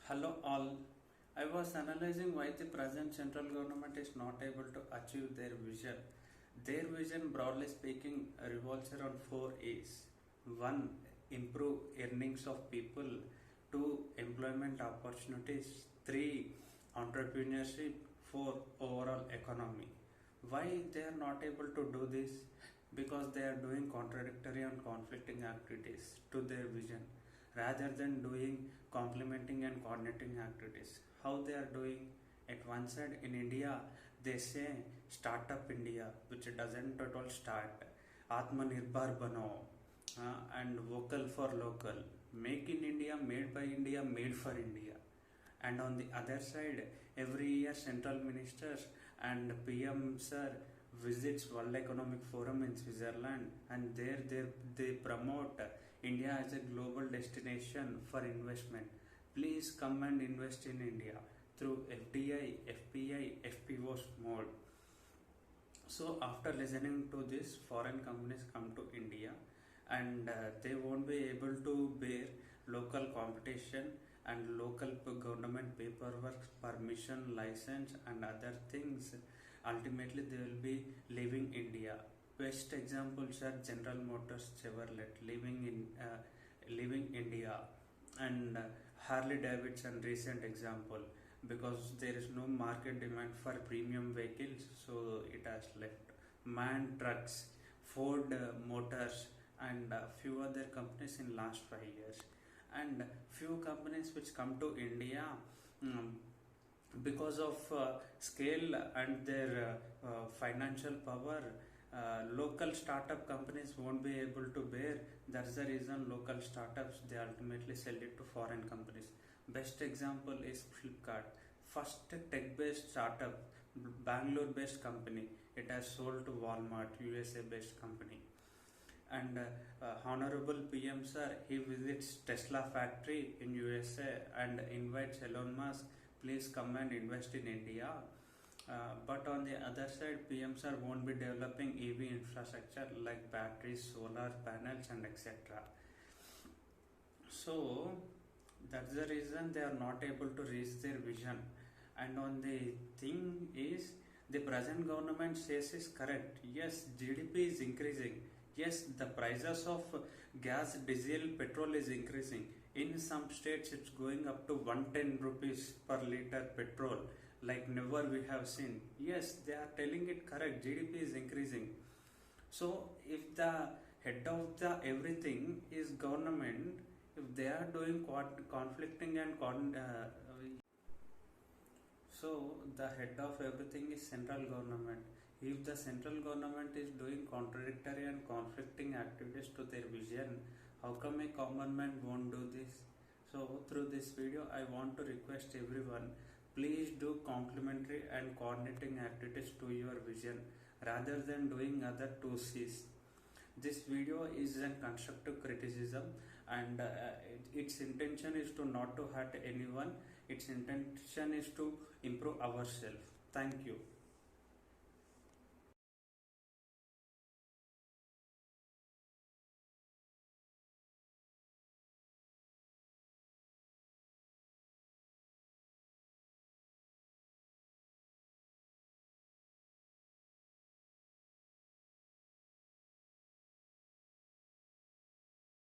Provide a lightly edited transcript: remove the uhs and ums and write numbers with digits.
Hello all. I was analyzing why the present central government is not able to achieve their vision. Their vision, broadly speaking, revolves around four A's. One, improve earnings of people. Two, employment opportunities. Three, entrepreneurship. Four, overall economy. Why they are not able to do this? Because they are doing contradictory and conflicting activities to their vision rather than doing complementing and coordinating activities. How they are doing? At one side in India, they say Startup India, which doesn't at all start. Atmanirbhar Bano, and vocal for local. Make in India, made by India, made for India. And on the other side, every year central ministers and PM sir visits World Economic Forum in Switzerland, and there they promote India as a global destination for investment. Please come and invest in India through FDI, FPI, FPOs mode. So after listening to this, foreign companies come to India, and they won't be able to bear local competition and local government paperwork, permission, license, and other things. Ultimately, they will be leaving India. Best examples are General Motors, Chevrolet leaving India, and Harley Davidson recent example, because there is no market demand for premium vehicles, so it has left. MAN Trucks, Ford Motors, and few other companies in last 5 years, and few companies which come to India because of scale and their financial power. Local startup companies won't be able to bear. That's the reason local startups, they ultimately sell it to foreign companies. Best example is Flipkart, first tech based startup, Bangalore based company. It has sold to Walmart, USA based company. And Honorable PM sir, he visits Tesla factory in USA and invites Elon Musk, please come and invest in India. But on the other side, PM sir won't be developing EV infrastructure like batteries, solar panels, and etc. So that's the reason they are not able to reach their vision. And on the thing is, the present government says is correct. Yes, GDP is increasing. Yes, the prices of gas, diesel, petrol is increasing. In some states, it's going up to 110 rupees per liter petrol, like never we have seen. Yes, they are telling it correct. GDP is increasing. So, if the head of the everything is government, if they are doing conflicting and so the head of everything is central government. If the central government is doing contradictory and conflicting activities to their vision, how come a common man won't do this? So through this video, I want to request everyone, please do complementary and coordinating activities to your vision rather than doing other two C's. This video is a constructive criticism, and its intention is to not to hurt anyone. Its intention is to improve ourselves. Thank you.